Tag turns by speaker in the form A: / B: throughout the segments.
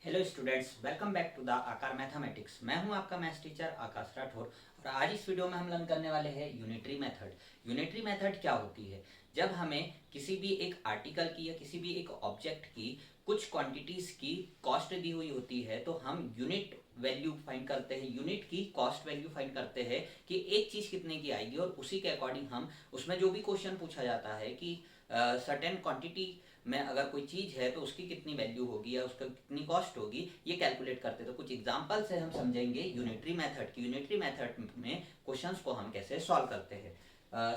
A: Hello students, welcome back to the Aakar mathematics. मैं हूं आपका मैथ्स टीचर आकाश राठौर और आज इस वीडियो में हम लर्न करने वाले हैं यूनिटरी मेथड। यूनिटरी मेथड क्या होती है? जब हमें किसी भी एक आर्टिकल की या किसी भी एक ऑब्जेक्ट की कुछ क्वांटिटीज की कॉस्ट दी हुई होती है तो हम यूनिट वैल्यू फाइंड करते हैं, यूनिट की कॉस्ट वैल्यू फाइंड करते हैं कि एक चीज कितने की आएगी, और उसी के अकॉर्डिंग हम उसमें जो भी क्वेश्चन पूछा जाता है कि सर्टेन क्वांटिटी में अगर कोई चीज है तो उसकी कितनी वैल्यू होगी या उसका कितनी कॉस्ट होगी, ये कैलकुलेट करते हैं। तो कुछ एग्जांपल से हम समझेंगे यूनिटरी मेथड की। यूनिटरी मेथड में क्वेश्चंस को हम कैसे सॉल्व करते हैं।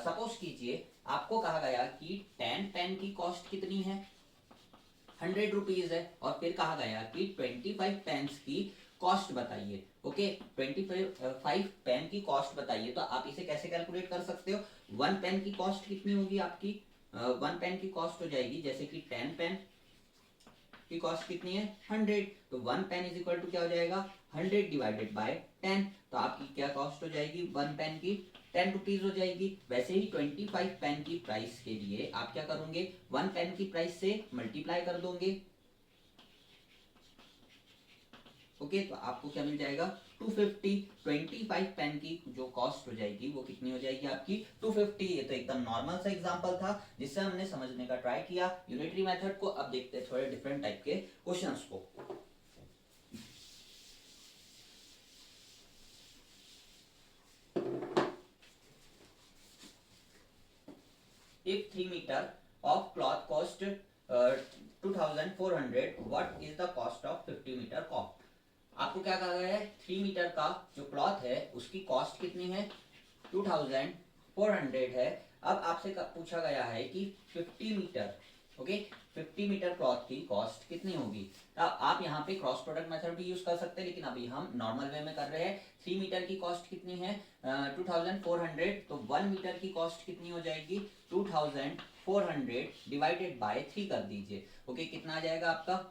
A: सपोज कीजिए आपको कहा गया कि 10 पेन की कॉस्ट कितनी है, 100 रुपीज है, और फिर कहा गया कि 25 पेन्स की कॉस्ट बताइए। ओके, 25 पेन की कॉस्ट बताइए। तो आप इसे कैसे कैलकुलेट कर सकते हो? 1 पेन की कॉस्ट कितनी होगी आपकी? 1 पेन की कॉस्ट हो जाएगी, जैसे कि 10 पेन की कॉस्ट कितनी है, 100। तो 1 पेन इज इक्वल टू क्या हो जाएगा, 100 डिवाइडेड बाय 10। तो आपकी क्या कॉस्ट हो जाएगी 1 पेन की, 10 रुपीज हो जाएगी। वैसे ही 25 पेन की प्राइस के लिए आप क्या करोगे, 1 पेन की प्राइस से मल्टीप्लाई कर दोगे। ओके, तो आपको क्या मिल जाएगा 250। 25 पेन की जो कॉस्ट हो जाएगी वो कितनी हो जाएगी आपकी 250। ये तो एकदम नॉर्मल सा एग्जांपल था जिससे हमने समझने का ट्राई किया यूनिटरी मेथड को। अब देखते हैं थोड़े डिफरेंट टाइप के क्वेश्चंस को। If 3 meter of cloth cost 2400, what is the cost of 50 meter cloth? आपको क्या कहा गया है, 3 मीटर का जो क्लॉथ है उसकी कॉस्ट कितनी है, 2400 है। अब आपसे पूछा गया है कि 50 मीटर, ओके, 50 मीटर क्लॉथ की कॉस्ट कितनी होगी। तो आप यहाँ पे क्रॉस प्रोडक्ट मेथड भी यूज कर सकते हैं, लेकिन अभी हम नॉर्मल वे में कर रहे हैं। 3 मीटर की कॉस्ट कितनी है 2400, तो 1 मीटर की कॉस्ट कितनी हो जाएगी 2400 डिवाइडेड बाय 3 कर दीजिए। ओके, कितना आ जाएगा आपका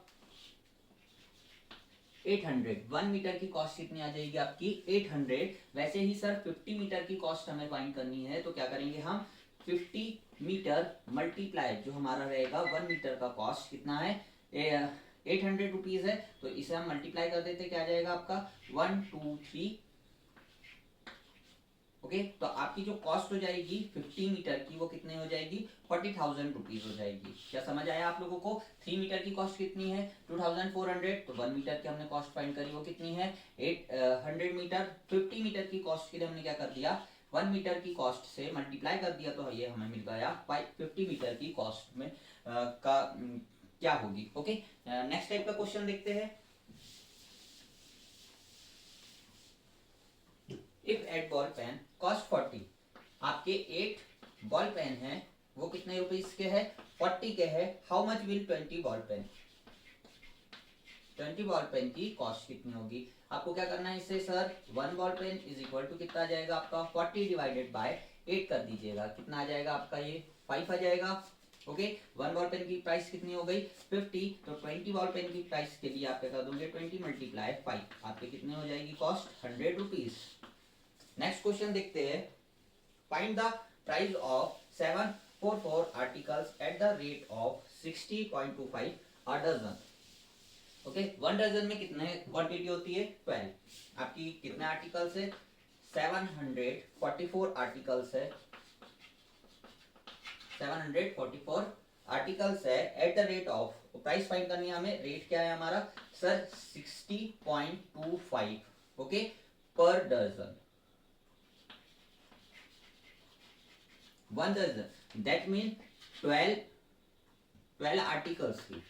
A: 800। 1 मीटर की कॉस्ट कितनी आ जाएगी आपकी 800। वैसे ही सर 50 मीटर की कॉस्ट हमें फाइंड करनी है, तो क्या करेंगे हम 50 मीटर मल्टीप्लाई जो हमारा रहेगा 1 मीटर का कॉस्ट कितना है 800 रुपीज है, तो इसे हम मल्टीप्लाई कर देते, क्या आ जाएगा आपका 123। ओके, तो आपकी जो कॉस्ट हो जाएगी 50 मीटर की वो कितने हो जाएगी 40,000 रुपीज हो जाएगी। क्या समझ आया आप लोगों को? 3 मीटर की कॉस्ट कितनी है 2400, तो 1 मीटर की हमने कॉस्ट फाइंड करी, वो कितनी है 800 मीटर। 50 मीटर की कॉस्ट के लिए हमने क्या कर दिया, 1 मीटर की कॉस्ट से मल्टीप्लाई कर दिया, तो ये हमें मिल गया 50 मीटर की कॉस्ट में क्या होगी। ओके, नेक्स्ट टाइप का क्वेश्चन देखते हैं। इफ 8 बॉल पेन कॉस्ट 40, आपके 8 बॉल पेन है वो कितने रुपीस के है 40 के है। How much will 20 ball pen, 20 ball pen की कॉस्ट कितनी होगी। आपको क्या करना है इससे sir, 1 ball pen is equal to कितना आ जाएगा आपका 40 डिवाइडेड बाय 8 कर दीजिएगा, कितना आ जाएगा आपका ये 5 आ जाएगा। ओके, 1 बॉल पेन की प्राइस कितनी हो गई 50, तो 20 बॉल पेन की प्राइस के लिए आप क्या कर दोगे 20 मल्टीप्लाई 5, आपके कितने हो जाएगी कॉस्ट 100 रुपीज। नेक्स्ट क्वेश्चन देखते हैं। Find the price of 744 articles at the rate of 60.25 a dozen. Okay, 1 dozen में कितने क्वांटिटी होती है 12। आपकी कितने आर्टिकल्स है 744 आर्टिकल्स है, 744 आर्टिकल्स है at the rate of, price फाइंड करनी है हमें, रेट क्या है हमारा sir 60.25, okay, per dozen. 1 dozen that mean 12 articles की।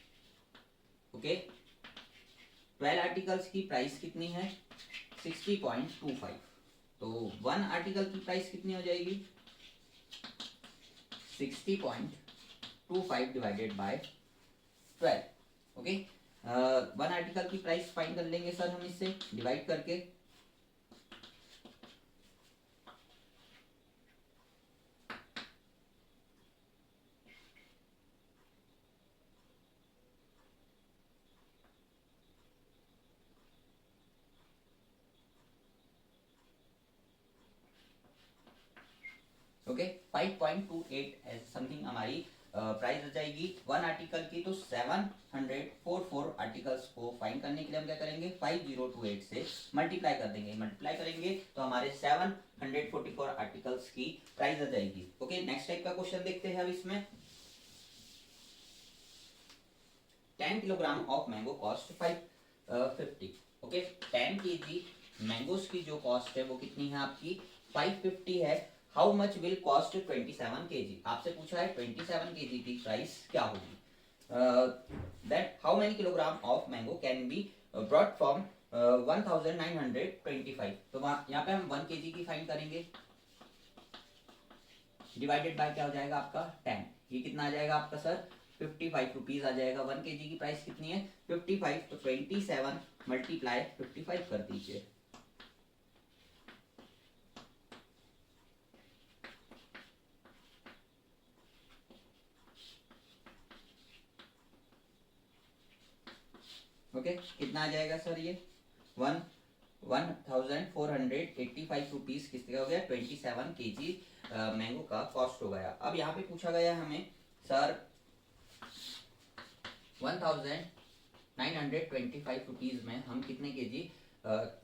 A: ओके, 12 आर्टिकल्स की प्राइस कितनी है 60.25, तो 1 आर्टिकल की प्राइस कितनी हो जाएगी 60.25 डिवाइडेड बाय 12। ओके, 1 आर्टिकल की प्राइस फाइंड कर लेंगे सर हम इससे डिवाइड करके। ओके, 5.28 समथिंग हमारी प्राइस आ जाएगी 1 आर्टिकल की, तो 744 आर्टिकल्स को फाइंड करने के लिए हम क्या करेंगे, 5028 से मल्टीप्लाई कर देंगे। मल्टीप्लाई करेंगे तो हमारे 744 आर्टिकल्स की प्राइस आ जाएगी। ओके, नेक्स्ट टाइप का क्वेश्चन देखते हैं अब इसमें। 10 kilogram of mango cost 550। Okay, 10 KG mangoes की जो कॉस्ट है वो कितनी है आपकी, 550 है। How much will cost 27 KG, आपसे पूछा है 27 केजी की प्राइस क्या होगी। That how many kilogram of mango can be brought from 1925। तो यहाँ पे हम 1 केजी की फाइंड करेंगे, डिवाइडेड बाय क्या हो जाएगा आपका 10। ये कितना आ जाएगा आपका सर, 55 रुपीज आ जाएगा। 1 केजी की प्राइस कितनी है, 55, तो 27 मल्टीप्लाई 55 कर दीजिए। ओके, कितना आ जाएगा सर, ये 1485 रुपीज किसका हो गया, 27 केजी मैंगो का कॉस्ट हो गया। अब यहाँ पे पूछा गया हमें सर 1925 रुपीज में हम कितने केजी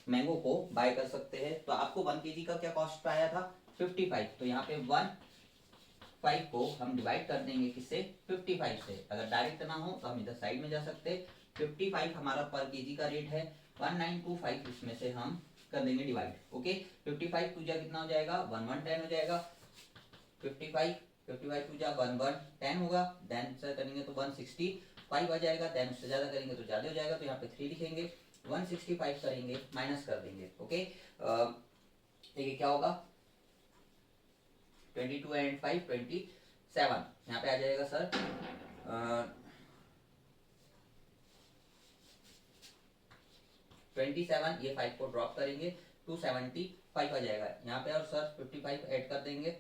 A: मैंगो को बाय कर सकते हैं। तो आपको 1 केजी का क्या कॉस्ट आया था, 55। तो यहाँ पे 15 को हम डिवाइड कर देंगे किससे, 55 से। अगर डायरेक्ट ना हो तो हम इधर साइड में जा सकते हैं। 55 हमारा पर केजी का रेट है, 1925 इसमें से हम कर देंगे डिवाइड। ओके, 55 टू जा कितना हो जाएगा, 1110 हो जाएगा। 55 टू जा 1110 होगा, देन से करेंगे तो 165 आ जाएगा, देन उससे ज्यादा करेंगे तो ज्यादा हो जाएगा, तो यहाँ पे 3 लिखेंगे, 165 करेंगे, माइनस कर देंगे। ओके, देखिए क्या होगा, 22 एंड 5 27, यहाँ पे आ जाएगा सर 27, ये 5 को ड्रॉप करेंगे, 275 आ जाएगा यहाँ पे, और सर 55 ऐड कर देंगे,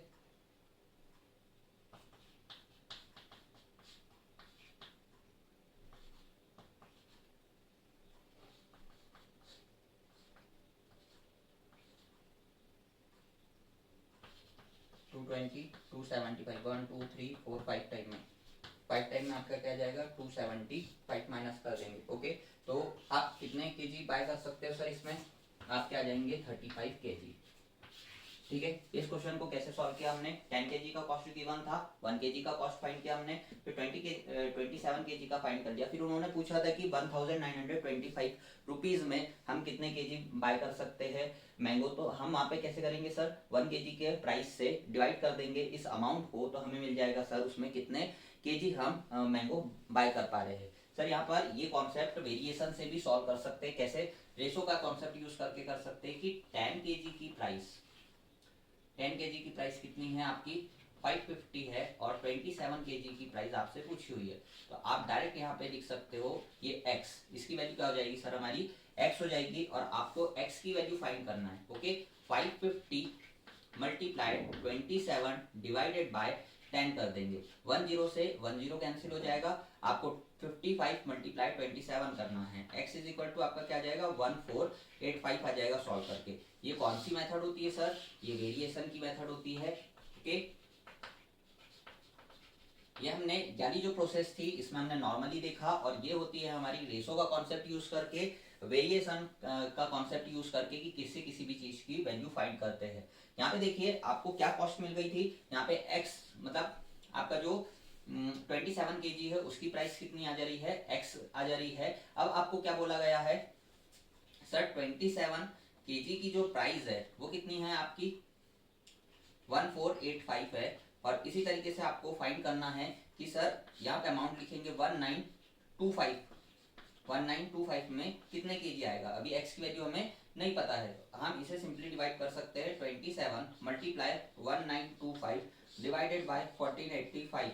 A: टू 275, 1 2 3 4 5 टाइम में, 5 टाइम में आपका क्या जाएगा, 275 माइनस कर देंगे। ओके, तो आप कितने केजी बाय कर सकते हो सर, इसमें आप क्या जाएंगे 35 केजी। ठीक है, इस क्वेश्चन को कैसे सॉल्व किया हमने, 10 केजी का कॉस्ट गिवन था, 1 केजी का कॉस्ट फाइंड किया हमने, फिर 27 केजी का फाइंड कर दिया। फिर उन्होंने पूछा था कि 1925 रुपीज में हम कितने केजी बाय कर सकते हैं मैंगो। तो हम वहाँ पे कैसे करेंगे सर, 1 केजी के प्राइस से डिवाइड कर देंगे इस अमाउंट को, तो हमें मिल जाएगा सर उसमें कितने केजी हम मैंगो बाय कर पा रहे हैं। सर यहाँ पर ये कॉन्सेप्ट वेरिएशन से भी सॉल्व कर सकते हैं, कैसे, रेशो का कॉन्सेप्ट यूज करके कर सकते हैं कि 10 केजी की प्राइस, 10 केजी की प्राइस कितनी है आपकी 550 है, और 27 केजी की प्राइस आपसे पूछी हुई है। तो आप डायरेक्ट यहाँ पे लिख सकते हो ये x, इसकी वैल्यू क्या हो जाएगी सर, हमारी x हो जाएगी, और आपको x की वैल्यू फाइंड करना है। ओके, 550 मल्टीप्लाइड 27 डिवाइडेड बाय 10 कर देंगे, 10 से 10 कैंसिल हो जाएगा, आपको 55 मल्टीप्लाई 27 करना है। x इज इक्वल टू आपका क्या आ जाएगा 1485 आ जाएगा सॉल्व करके। ये कौन सी मेथड होती है सर, ये वेरिएशन की मेथड होती है। ओके, ये हमने यानी जो प्रोसेस थी इसमें हमने नॉर्मली देखा, और ये होती है हमारी रेशो का कॉन्सेप्ट यूज करके, वेरिएशन का कॉन्सेप्ट यूज करके कि किसी भी चीज की वैल्यू फाइंड करते हैं। यहाँ पे देखिए आपको क्या कॉस्ट मिल गई थी, यहाँ पे x मतलब आपका जो 27 केजी है उसकी प्राइस कितनी आ जा रही है, x आ जा रही है। अब आपको क्या बोला गया है सर, 27 केजी की जो प्राइस है वो कितनी है आपकी 1485 है, और इसी तरीके से आपको फाइंड करना है कि सर यहाँ पे अमाउंट लिखेंगे 1925 में कितने केजी आएगा। अभी x की वैल्यू हमें नहीं पता है, हम इसे सिंपली डिवाइड कर सकते हैं, 27 मल्टीप्लाई 1925 डिवाइडेड बाय 1485,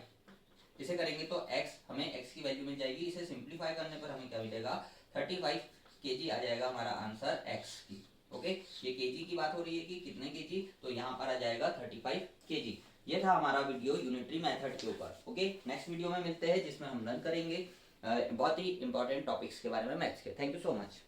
A: इसे करेंगे तो x, हमें x की वैल्यू मिल जाएगी। इसे सिंप्लीफाई करने पर हमें क्या मिलेगा 35 केजी आ जाएगा हमारा आंसर x की। ओके, ये केजी की बात हो रही है कि कितने केजी, तो यहाँ पर आ जाएगा 35 केजी। ये था हमारा वीडियो यूनिटरी मेथड के ऊपर। ओके, नेक्स्ट वीडियो में मिलते हैं जिसमें हम लर्न करेंगे बहुत ही इंपॉर्टेंट टॉपिक्स के बारे में मैथ्स के। Thank you so much.